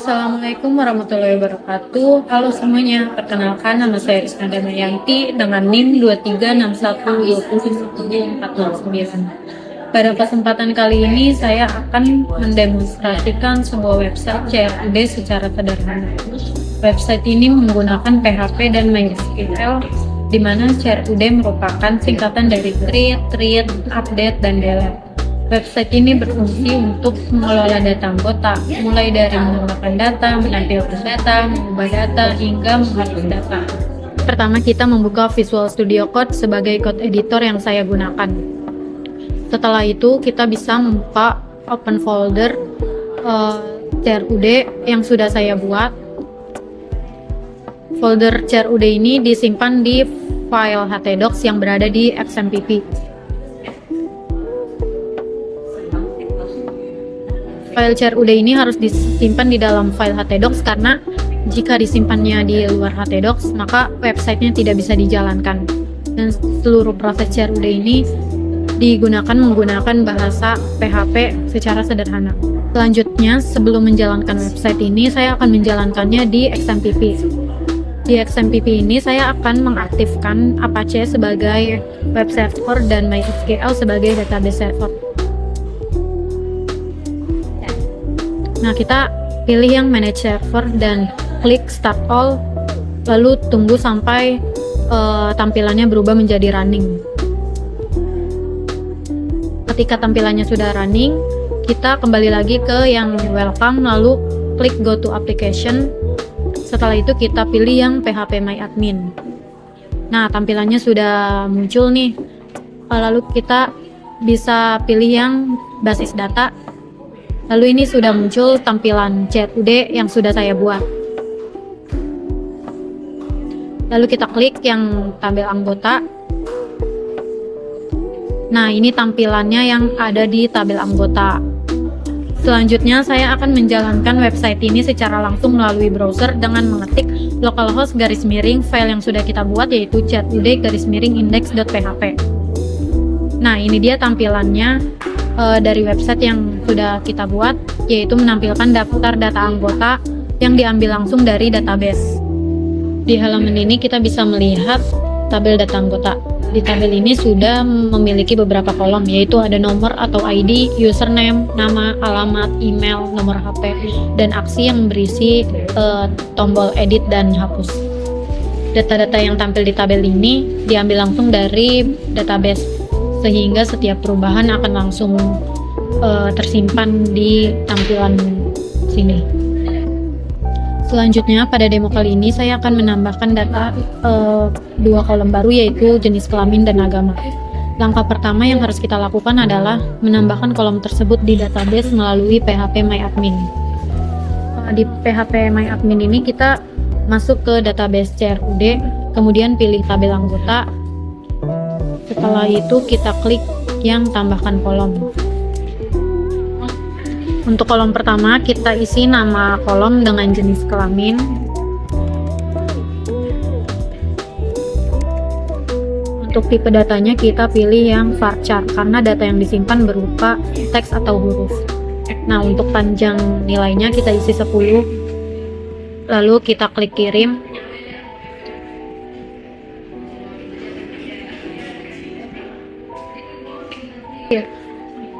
Assalamualaikum warahmatullahi wabarakatuh. Halo semuanya, perkenalkan nama saya Rizka Damayanti dengan NIM 2361202049. Pada kesempatan kali ini saya akan mendemonstrasikan sebuah website CRUD secara sederhana. Website ini menggunakan PHP dan MySQL, di mana CRUD merupakan singkatan dari read, update, dan delete. Website ini berfungsi untuk mengelola data anggota, mulai dari menambahkan data, menampilkan data, mengubah data, hingga menghapus data. Pertama, kita membuka Visual Studio Code sebagai code editor yang saya gunakan. Setelah itu, kita bisa membuka open folder CRUD yang sudah saya buat. Folder CRUD ini disimpan di file htdocs yang berada di XMPP. File CRUD ini harus disimpan di dalam file htdocs karena jika disimpannya di luar htdocs maka websitenya tidak bisa dijalankan, dan seluruh proses CRUD ini digunakan menggunakan bahasa PHP secara sederhana. Selanjutnya, sebelum menjalankan website ini, saya akan menjalankannya di XMPP. Di XMPP ini saya akan mengaktifkan Apache sebagai web server dan MySQL sebagai database server. Nah, kita pilih yang manage server dan klik start all, lalu tunggu sampai tampilannya berubah menjadi running. Ketika tampilannya sudah running, kita kembali lagi ke yang welcome, lalu klik go to application. Setelah itu kita pilih yang PHP My Admin. Nah, tampilannya sudah muncul nih. Lalu kita bisa pilih yang basis data. Lalu ini sudah muncul tampilan CRUD yang sudah saya buat. Lalu kita klik yang tabel anggota. Nah, ini tampilannya yang ada di tabel anggota. Selanjutnya, saya akan menjalankan website ini secara langsung melalui browser dengan mengetik localhost file yang sudah kita buat, yaitu crud-index.php. Nah, ini dia tampilannya dari website yang sudah kita buat, yaitu menampilkan daftar data anggota yang diambil langsung dari database. Di halaman ini kita bisa melihat tabel data anggota. Di tabel ini sudah memiliki beberapa kolom, yaitu ada nomor atau ID, username, nama, alamat, email, nomor HP, dan aksi yang berisi tombol edit dan hapus. Data-data yang tampil di tabel ini diambil langsung dari database, sehingga setiap perubahan akan langsung tersimpan di tampilan sini. Selanjutnya, pada demo kali ini saya akan menambahkan data dua kolom baru, yaitu jenis kelamin dan agama. Langkah pertama yang harus kita lakukan adalah menambahkan kolom tersebut di database melalui PHP My Admin. Di PHP My Admin ini kita masuk ke database CRUD, kemudian pilih tabel anggota. Setelah itu kita klik yang tambahkan kolom. Untuk kolom pertama kita isi nama kolom dengan jenis kelamin. Untuk tipe datanya kita pilih yang varchar karena data yang disimpan berupa teks atau huruf. Nah, untuk panjang nilainya kita isi 10. Lalu kita klik kirim.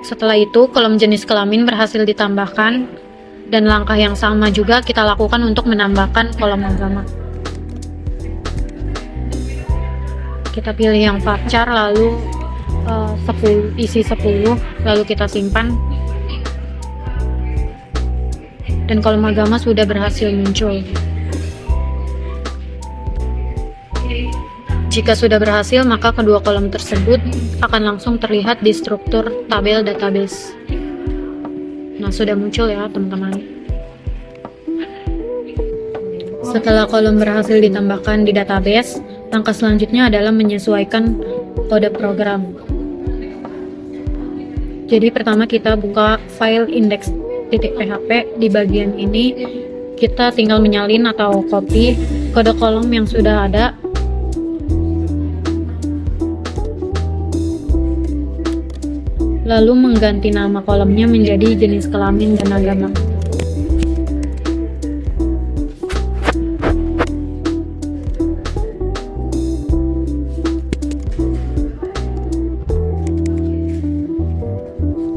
Setelah itu, kolom jenis kelamin berhasil ditambahkan, dan langkah yang sama juga kita lakukan untuk menambahkan kolom agama. Kita pilih yang varchar, lalu isi 10, lalu kita simpan, dan kolom agama sudah berhasil muncul. Jika sudah berhasil, maka kedua kolom tersebut akan langsung terlihat di struktur tabel database. Nah, sudah muncul ya teman-teman. Setelah kolom berhasil ditambahkan di database, langkah selanjutnya adalah menyesuaikan kode program. Jadi pertama kita buka file index.php. Di bagian ini kita tinggal menyalin atau copy kode kolom yang sudah ada. lalu mengganti nama kolomnya menjadi jenis kelamin dan agama.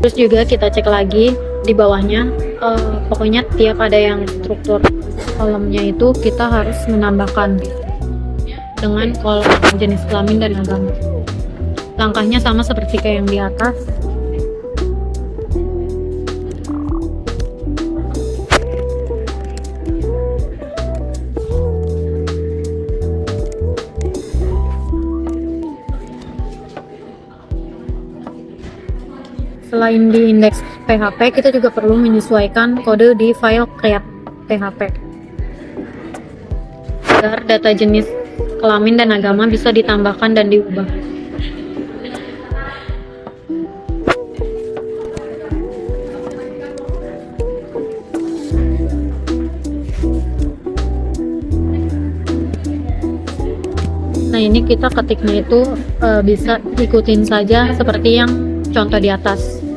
Terus juga kita cek lagi di bawahnya, pokoknya tiap ada yang struktur kolomnya itu kita harus menambahkan dengan kolom jenis kelamin dan agama. Langkahnya sama seperti kayak yang di atas. Selain di indeks PHP, kita juga perlu menyesuaikan kode di file create PHP agar data jenis kelamin dan agama bisa ditambahkan dan diubah. Nah, ini kita ketiknya itu bisa ikutin saja seperti yang contoh di atas.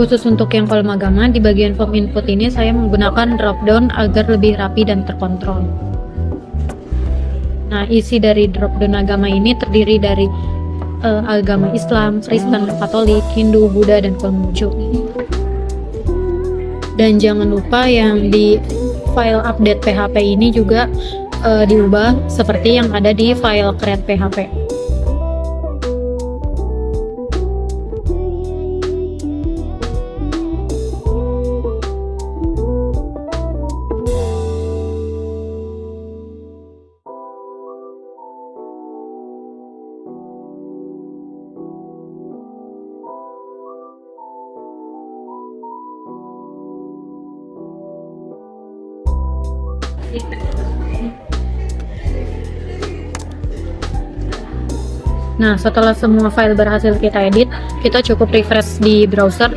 Khusus untuk yang kolom agama, di bagian form input ini saya menggunakan drop down agar lebih rapi dan terkontrol. Nah, isi dari drop down agama ini terdiri dari agama Islam, Kristen, Katolik, Hindu, Buddha, dan Konghucu. Dan jangan lupa yang di file update PHP ini juga diubah seperti yang ada di file create PHP. Nah, setelah semua file berhasil kita edit, kita cukup refresh di browser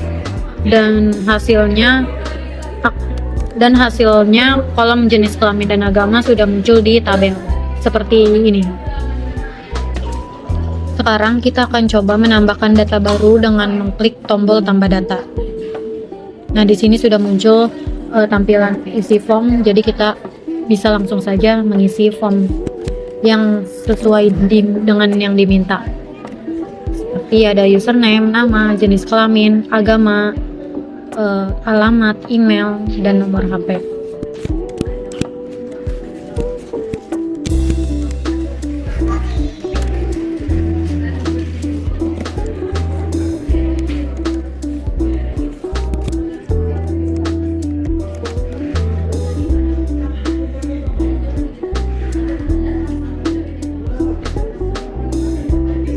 dan hasilnya kolom jenis kelamin dan agama sudah muncul di tabel seperti ini. Sekarang kita akan coba menambahkan data baru dengan mengklik tombol tambah data. Nah, di sini sudah muncul tampilan isi form, jadi kita bisa langsung saja mengisi form yang sesuai dengan yang diminta. Seperti ada username, nama, jenis kelamin, agama, alamat, email, dan nomor HP.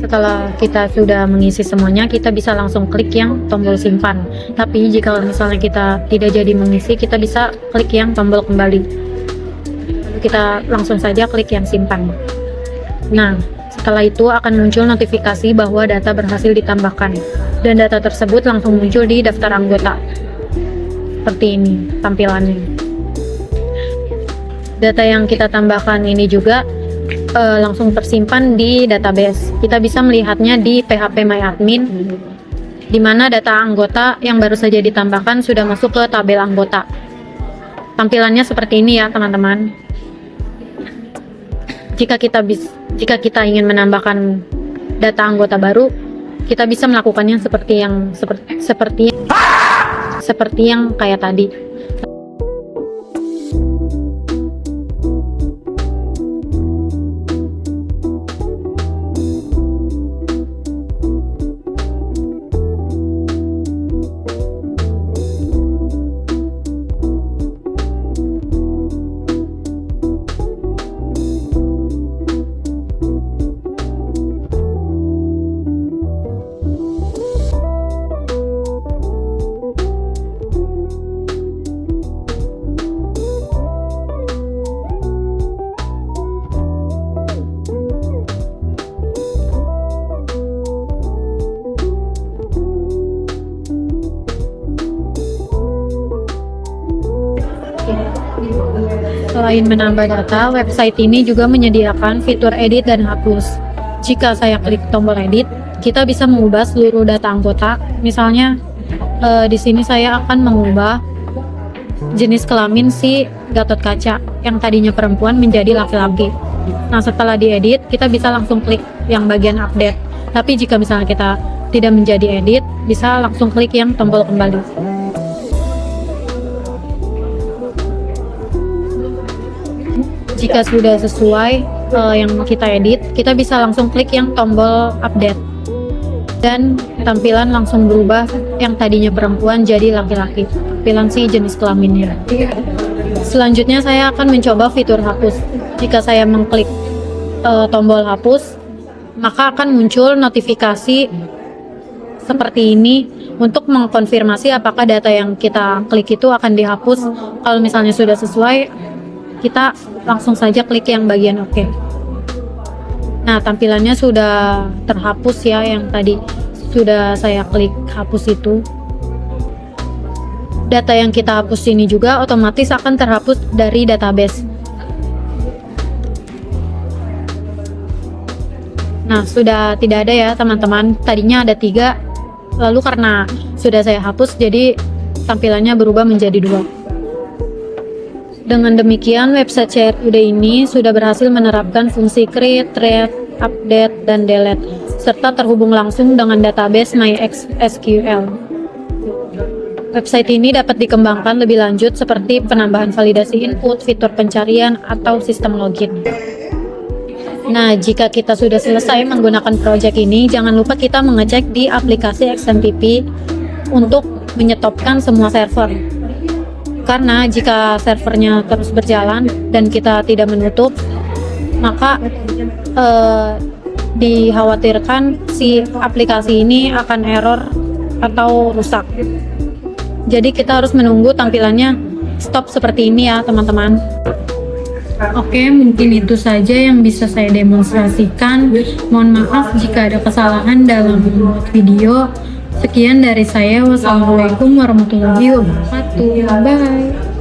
Setelah kita sudah mengisi semuanya, kita bisa langsung klik yang tombol simpan. Tapi jika misalnya kita tidak jadi mengisi, kita bisa klik yang tombol kembali. Lalu kita langsung saja klik yang simpan. Nah, setelah itu akan muncul notifikasi bahwa data berhasil ditambahkan, dan data tersebut langsung muncul di daftar anggota. Seperti ini tampilannya. Data yang kita tambahkan ini juga langsung tersimpan di database. Kita bisa melihatnya di PHP My Admin, di mana data anggota yang baru saja ditambahkan sudah masuk ke tabel anggota. Tampilannya seperti ini ya, teman-teman. Jika kita ingin menambahkan data anggota baru, kita bisa melakukannya seperti yang kayak tadi. Selain menambah data, website ini juga menyediakan fitur edit dan hapus. Jika saya klik tombol edit, kita bisa mengubah seluruh data anggota. Misalnya, di sini saya akan mengubah jenis kelamin si Gatot Kaca yang tadinya perempuan menjadi laki-laki. Nah, setelah diedit, kita bisa langsung klik yang bagian update. Tapi jika misalnya kita tidak menjadi edit, bisa langsung klik yang tombol kembali. Jika sudah sesuai yang kita edit, kita bisa langsung klik yang tombol update. Dan tampilan langsung berubah, yang tadinya perempuan jadi laki-laki. Tampilan si jenis kelaminnya. Selanjutnya saya akan mencoba fitur hapus. Jika saya mengklik tombol hapus, maka akan muncul notifikasi seperti ini untuk mengkonfirmasi apakah data yang kita klik itu akan dihapus. Kalau misalnya sudah sesuai, kita langsung saja klik yang bagian OK. Nah, tampilannya sudah terhapus ya, yang tadi sudah saya klik hapus itu. Data yang kita hapus ini juga otomatis akan terhapus dari database. Nah, sudah tidak ada ya teman-teman. Tadinya ada 3, lalu karena sudah saya hapus, jadi tampilannya berubah menjadi 2. Dengan demikian, website CRUD ini sudah berhasil menerapkan fungsi create, read, update, dan delete, serta terhubung langsung dengan database MySQL. Website ini dapat dikembangkan lebih lanjut seperti penambahan validasi input, fitur pencarian, atau sistem login. Nah, jika kita sudah selesai menggunakan project ini, jangan lupa kita mengecek di aplikasi XMPP untuk menyetopkan semua server. Karena jika servernya terus berjalan dan kita tidak menutup, maka dikhawatirkan si aplikasi ini akan error atau rusak. Jadi kita harus menunggu tampilannya stop seperti ini ya teman-teman. Oke, mungkin itu saja yang bisa saya demonstrasikan. Mohon maaf jika ada kesalahan dalam membuat video. Sekian dari saya. Wassalamualaikum warahmatullahi wabarakatuh. Bye.